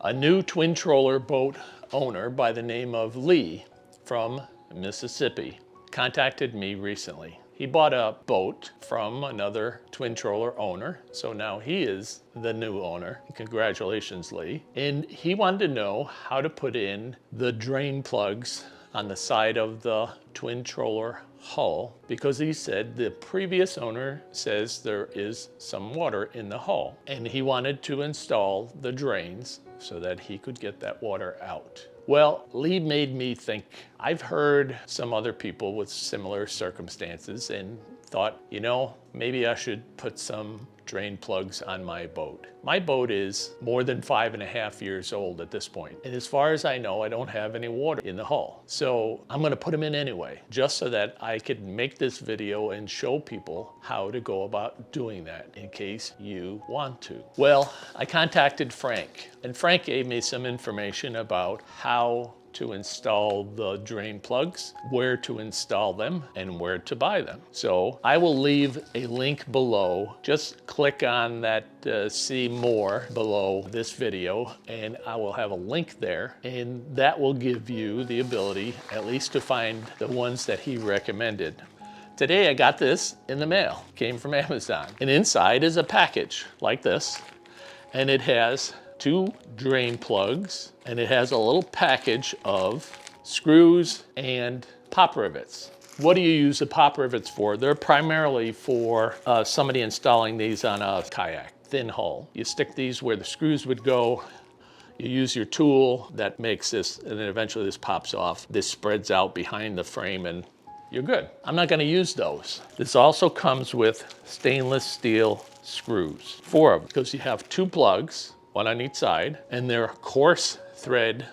A new twin troller boat owner by the name of Lee from Mississippi contacted me recently. He bought a boat from another twin troller owner, so now he is the new owner. Congratulations, Lee. And he wanted to know how to put in the drain plugs on the side of the twin troller hull, because he said the previous owner says there is some water in the hull, and he wanted to install the drains so that he could get that water out. Well, Lee made me think. I've heard some other people with similar circumstances and thought, you know, maybe I should put some drain plugs on my boat. My boat is more than 5.5 years old at this point. And as far as I know, I don't have any water in the hull. So I'm gonna put them in anyway, just so that I could make this video and show people how to go about doing that in case you want to. Well, I contacted Frank, and Frank gave me some information about how to install the drain plugs, where to install them, and where to buy them. So I will leave a link below. Just click on that see more below this video, and I will have a link there, and that will give you the ability at least to find the ones that he recommended. Today I got this in the mail, came from Amazon, and inside is a package like this, and it has 2 drain plugs, and it has a little package of screws and pop rivets. What do you use the pop rivets for? They're primarily for somebody installing these on a kayak, thin hull. You stick these where the screws would go. You use your tool that makes this, and then eventually this pops off. This spreads out behind the frame and you're good. I'm not gonna use those. This also comes with stainless steel screws, 4 of them, because you have 2 plugs, 1 on each side, and they're coarse thread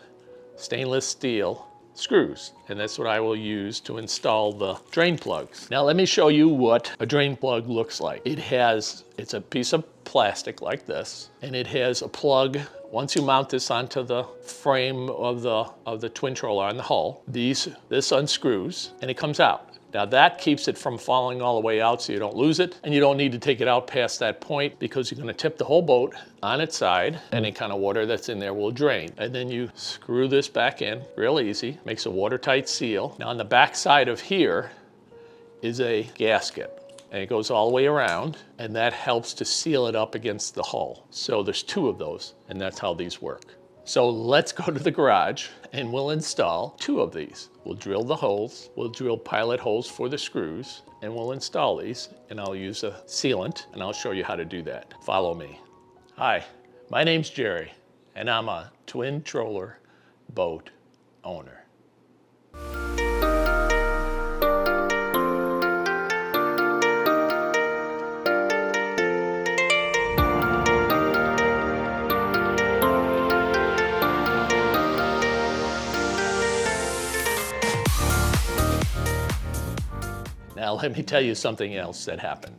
stainless steel screws. And that's what I will use to install the drain plugs. Now let me show you what a drain plug looks like. It's a piece of plastic like this, and it has a plug. Once you mount this onto the frame of the twin troller on the hull, this unscrews and it comes out. Now that keeps it from falling all the way out so you don't lose it, and you don't need to take it out past that point because you're gonna tip the whole boat on its side. Any kind of water that's in there will drain. And then you screw this back in, real easy, makes a watertight seal. Now on the back side of here is a gasket, and it goes all the way around, and that helps to seal it up against the hull. So there's 2 of those, and that's how these work. So let's go to the garage and we'll install 2 of these. We'll drill the holes, we'll drill pilot holes for the screws, and we'll install these, and I'll use a sealant, and I'll show you how to do that. Follow me. Hi, my name's Gerry, and I'm a twin troller boat owner. Now let me tell you something else that happened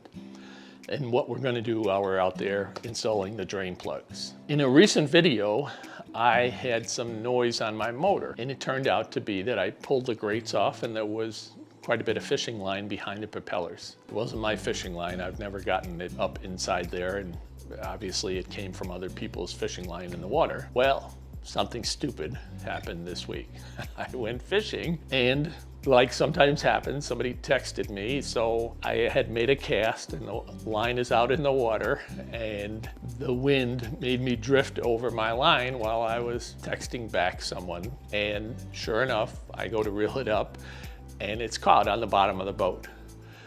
and what we're gonna do while we're out there installing the drain plugs. In a recent video, I had some noise on my motor, and it turned out to be that I pulled the grates off and there was quite a bit of fishing line behind the propellers. It wasn't my fishing line. I've never gotten it up inside there, and obviously it came from other people's fishing line in the water. Well, something stupid happened this week. I went fishing, and like sometimes happens, somebody texted me, so I had made a cast and the line is out in the water, and the wind made me drift over my line while I was texting back someone, and sure enough, I go to reel it up and it's caught on the bottom of the boat.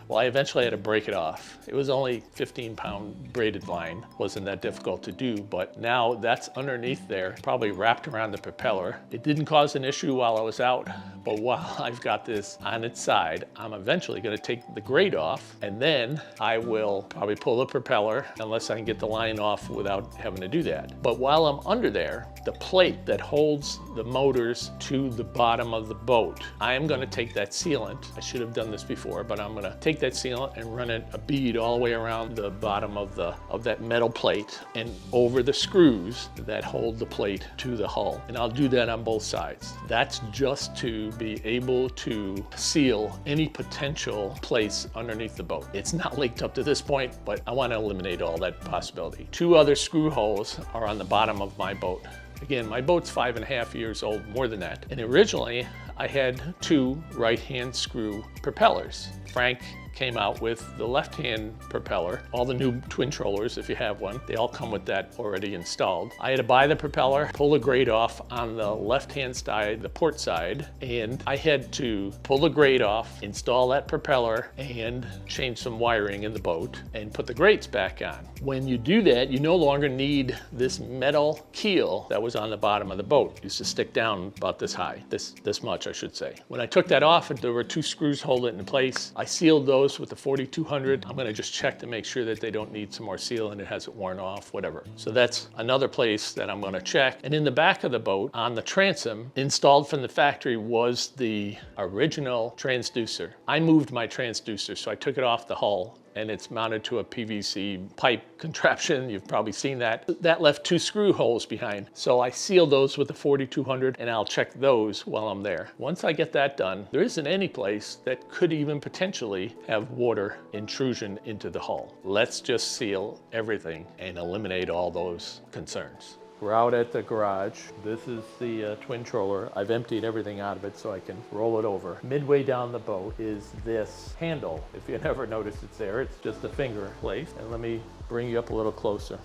Well, I eventually had to break it off. It was only 15-pound braided line. Wasn't that difficult to do, but now that's underneath there, probably wrapped around the propeller. It didn't cause an issue while I was out, but while I've got this on its side, I'm eventually gonna take the grate off, and then I will probably pull the propeller, unless I can get the line off without having to do that. But while I'm under there, the plate that holds the motors to the bottom of the boat, I am gonna take that sealant. I should have done this before, but I'm gonna take that sealant and run it a bead all the way around the bottom of that metal plate and over the screws that hold the plate to the hull. And I'll do that on both sides. That's just to be able to seal any potential place underneath the boat. It's not leaked up to this point, but I want to eliminate all that possibility. 2 other screw holes are on the bottom of my boat. Again, my boat's 5.5 years old, more than that. And originally I had 2 right-hand screw propellers. Frank came out with the left-hand propeller. All the new twin trollers, if you have one, they all come with that already installed. I had to buy the propeller, pull the grate off on the left-hand side, the port side, and I had to pull the grate off, install that propeller, and change some wiring in the boat, and put the grates back on. When you do that, you no longer need this metal keel that was on the bottom of the boat. It used to stick down about this high, this much, I should say. When I took that off, there were 2 screws holding it in place. I sealed those with the 4200. I'm gonna just check to make sure that they don't need some more seal and it hasn't worn off, whatever. So that's another place that I'm gonna check. And in the back of the boat, on the transom, installed from the factory, was the original transducer. I moved my transducer, so I took it off the hull, and it's mounted to a PVC pipe contraption. You've probably seen that. That left 2 screw holes behind. So I sealed those with the 4200, and I'll check those while I'm there. Once I get that done, there isn't any place that could even potentially have water intrusion into the hull. Let's just seal everything and eliminate all those concerns. We're out at the garage. This is the twin troller. I've emptied everything out of it so I can roll it over. Midway down the boat is this handle. If you never noticed it's there, it's just a finger placed. And let me bring you up a little closer.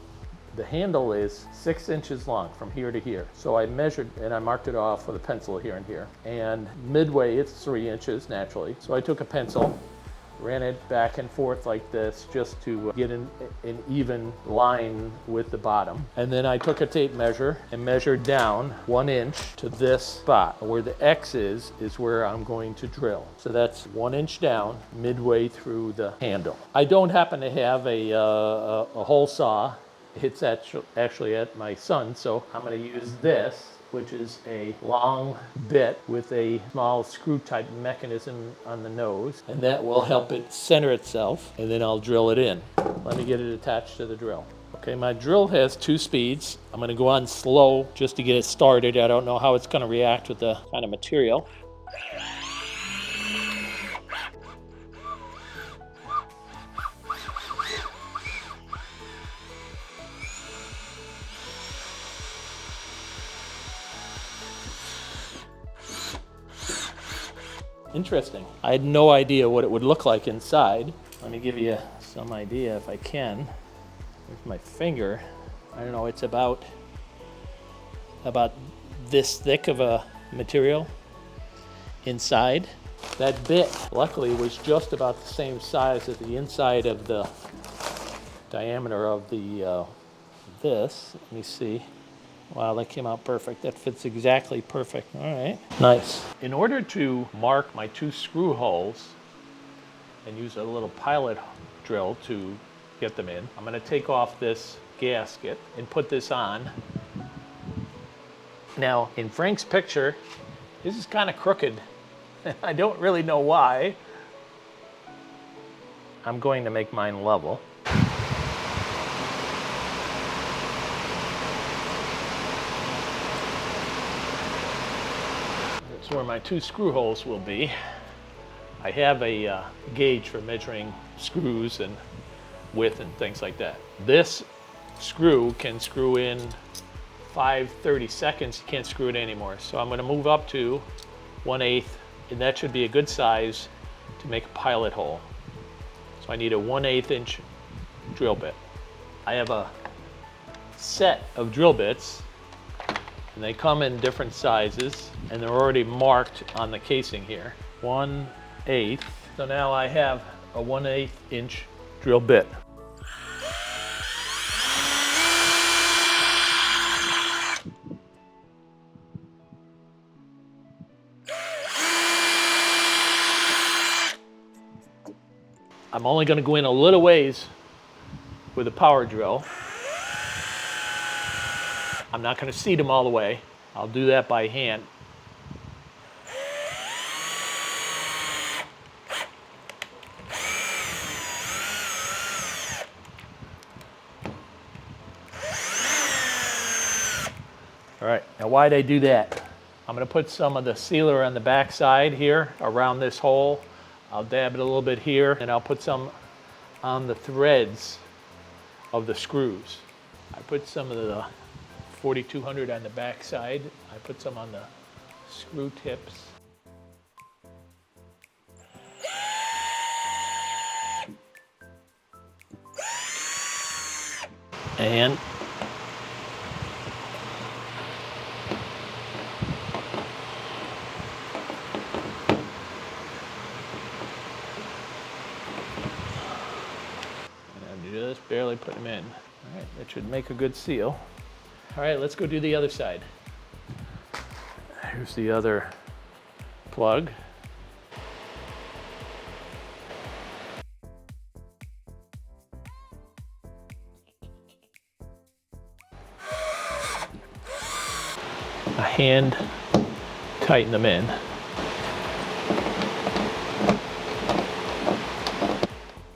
The handle is 6 inches long from here to here. So I measured and I marked it off with a pencil here and here. And midway it's 3 inches naturally. So I took a pencil, ran it back and forth like this just to get an even line with the bottom. And then I took a tape measure and measured down 1 inch to this spot. Where the X is where I'm going to drill. So that's 1 inch down, midway through the handle. I don't happen to have a hole saw. It's actually at my son's, so I'm gonna use this, which is a long bit with a small screw type mechanism on the nose, and that will help it center itself, and then I'll drill it in. Let me get it attached to the drill. Okay, my drill has 2 speeds. I'm gonna go on slow just to get it started. I don't know how it's gonna react with the kind of material. Interesting. I had no idea what it would look like inside. Let me give you some idea if I can. With my finger, I don't know, it's about this thick of a material inside. That bit, luckily, was just about the same size as the inside of the diameter of the this. Let me see. Wow, that came out perfect. That fits exactly perfect. All right, nice. In order to mark my 2 screw holes and use a little pilot drill to get them in, I'm gonna take off this gasket and put this on. Now, in Frank's picture, this is kind of crooked. I don't really know why. I'm going to make mine level. Where my 2 screw holes will be. I have a gauge for measuring screws and width and things like that. This screw can screw in 5/30 seconds. You can't screw it anymore. So I'm going to move up to 1/8, and that should be a good size to make a pilot hole. So I need a 1/8 inch drill bit. I have a set of drill bits, and they come in different sizes, and they're already marked on the casing here. 1/8. So now I have a 1/8 inch drill bit. I'm only going to go in a little ways with a power drill. I'm not going to seat them all the way. I'll do that by hand. All right, now why'd I do that? I'm going to put some of the sealer on the back side here around this hole. I'll dab it a little bit here, and I'll put some on the threads of the screws. I put some of the 4200 on the back side. I put some on the screw tips. And I'm just barely putting them in. All right, that should make a good seal. All right, let's go do the other side. Here's the other plug. A hand tighten them in.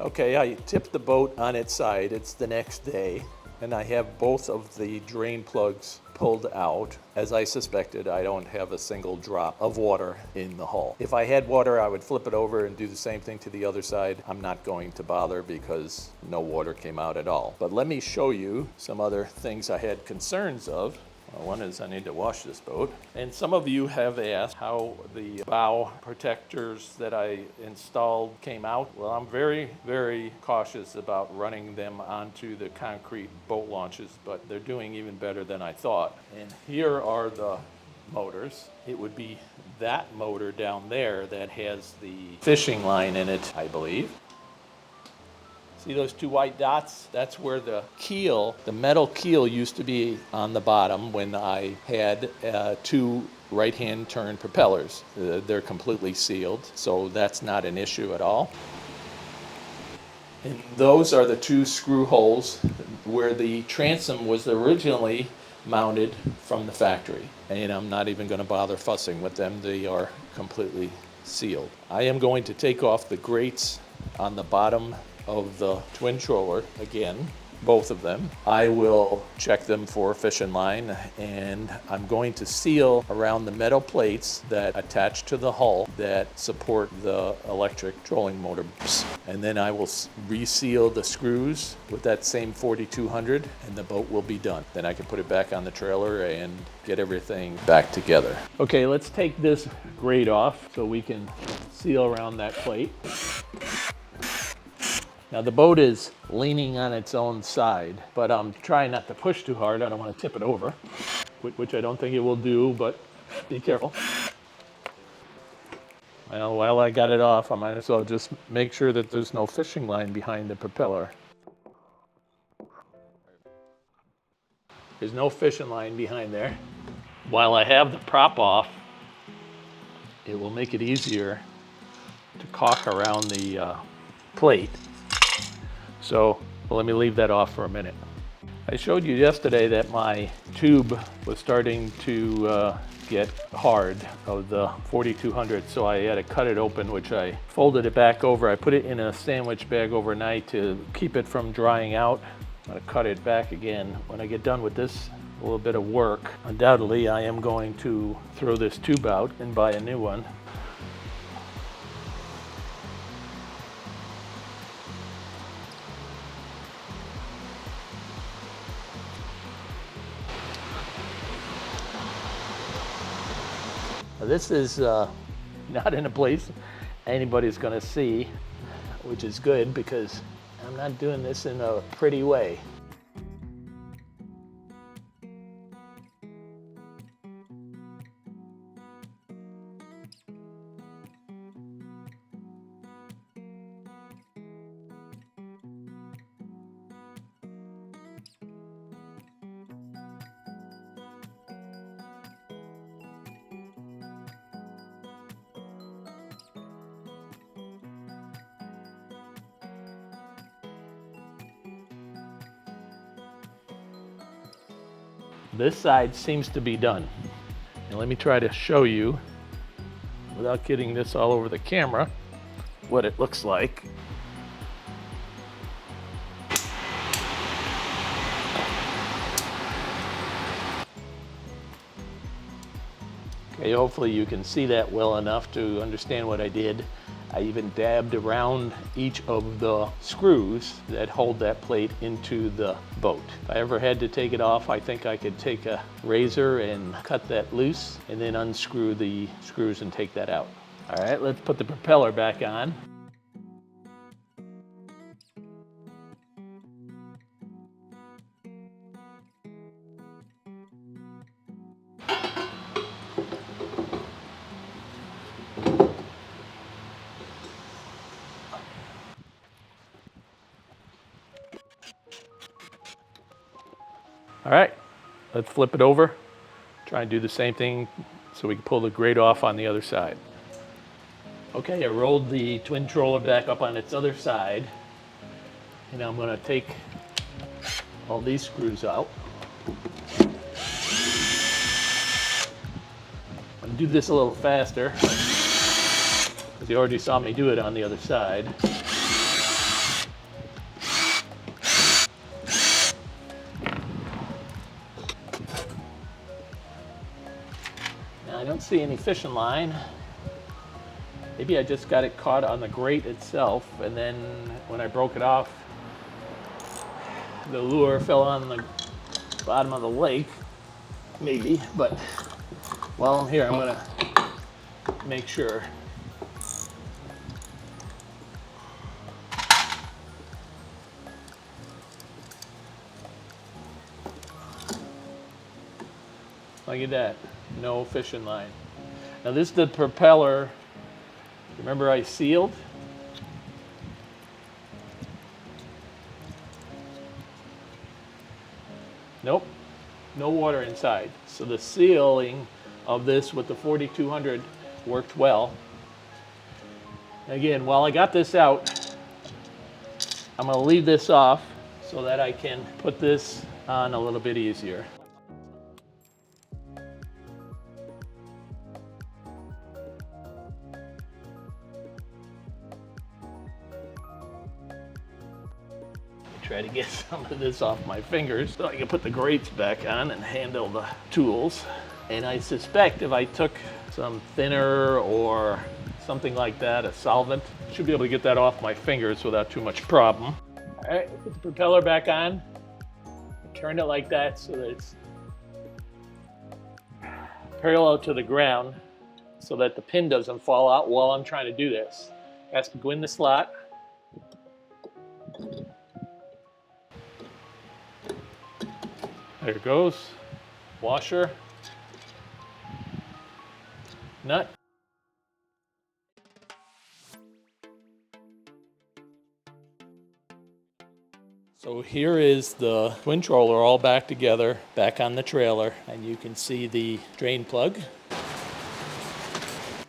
Okay, I tipped the boat on its side. It's the next day, and I have both of the drain plugs pulled out. As I suspected, I don't have a single drop of water in the hull. If I had water, I would flip it over and do the same thing to the other side. I'm not going to bother because no water came out at all. But let me show you some other things I had concerns of. One is I need to wash this boat. And some of you have asked how the bow protectors that I installed came out. Well, I'm very, very cautious about running them onto the concrete boat launches, but they're doing even better than I thought. And here are the motors. It would be that motor down there that has the fishing line in it, I believe. See those two white dots? That's where the keel, the metal keel, used to be on the bottom when I had two right-hand turn propellers. They're completely sealed, so that's not an issue at all. And those are the two screw holes where the transom was originally mounted from the factory. And I'm not even going to bother fussing with them. They are completely sealed. I am going to take off the grates on the bottom of the twin troller again, both of them. I will check them for fishing line, and I'm going to seal around the metal plates that attach to the hull that support the electric trolling motor. And then I will reseal the screws with that same 4200, and the boat will be done. Then I can put it back on the trailer and get everything back together. Okay, let's take this grate off so we can seal around that plate. Now the boat is leaning on its own side, but I'm trying not to push too hard. I don't want to tip it over, which I don't think it will do, but be careful. Well, while I got it off, I might as well just make sure that there's no fishing line behind the propeller. There's no fishing line behind there. While I have the prop off, it will make it easier to caulk around the plate. So let me leave that off for a minute. I showed you yesterday that my tube was starting to get hard of the 4200, so I had to cut it open, which I folded it back over. I put it in a sandwich bag overnight to keep it from drying out. I'm gonna cut it back again. When I get done with this little bit of work, undoubtedly I am going to throw this tube out and buy a new one. This is not in a place anybody's gonna see, which is good because I'm not doing this in a pretty way. This side seems to be done. And let me try to show you, without getting this all over the camera, what it looks like. Okay, hopefully you can see that well enough to understand what I did. I even dabbed around each of the screws that hold that plate into the boat. If I ever had to take it off, I think I could take a razor and cut that loose and then unscrew the screws and take that out. All right, let's put the propeller back on. All right, let's flip it over. Try and do the same thing so we can pull the grate off on the other side. Okay, I rolled the twin troller back up on its other side, and I'm going to take all these screws out. I'm going to do this a little faster because you already saw me do it on the other side. Now, I don't see any fishing line. Maybe I just got it caught on the grate itself, and then when I broke it off, the lure fell on the bottom of the lake. Maybe, but while I'm here, I'm gonna make sure. Look at that, no fishing line. Now this is the propeller. Remember I sealed? Nope, no water inside. So the sealing of this with the 4200 worked well. Again, while I got this out, I'm gonna leave this off so that I can put this on a little bit easier. Try to get some of this off my fingers so I can put the grates back on and handle the tools. And I suspect if I took some thinner or something like that, a solvent, I should be able to get that off my fingers without too much problem. All right, put the propeller back on. Turn it like that so that it's parallel to the ground so that the pin doesn't fall out while I'm trying to do this. It has to go in the slot. There it goes. Washer. Nut. So here is the twin troller all back together, back on the trailer, and you can see the drain plug.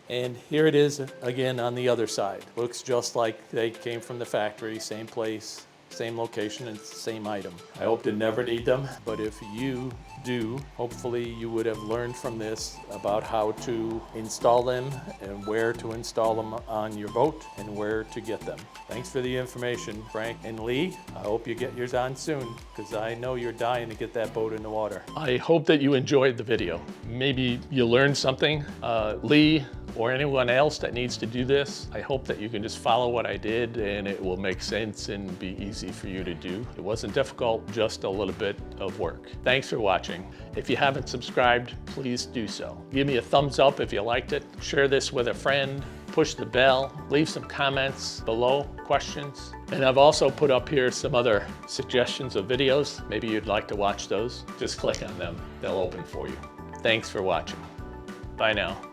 And here it is again on the other side. Looks just like they came from the factory, same place, same location, and same item. I hope to never need them, but if you do, hopefully you would have learned from this about how to install them and where to install them on your boat and where to get them. Thanks for the information, Frank and Lee. I hope you get yours on soon because I know you're dying to get that boat in the water. I hope that you enjoyed the video. Maybe you learned something. Lee, or anyone else that needs to do this, I hope that you can just follow what I did and it will make sense and be easy for you to do. It wasn't difficult, just a little bit of work. Thanks for watching. If you haven't subscribed, please do so. Give me a thumbs up if you liked it. Share this with a friend. Push the bell. Leave some comments below, questions. And I've also put up here some other suggestions of videos. Maybe you'd like to watch those. Just click on them. They'll open for you. Thanks for watching. Bye now.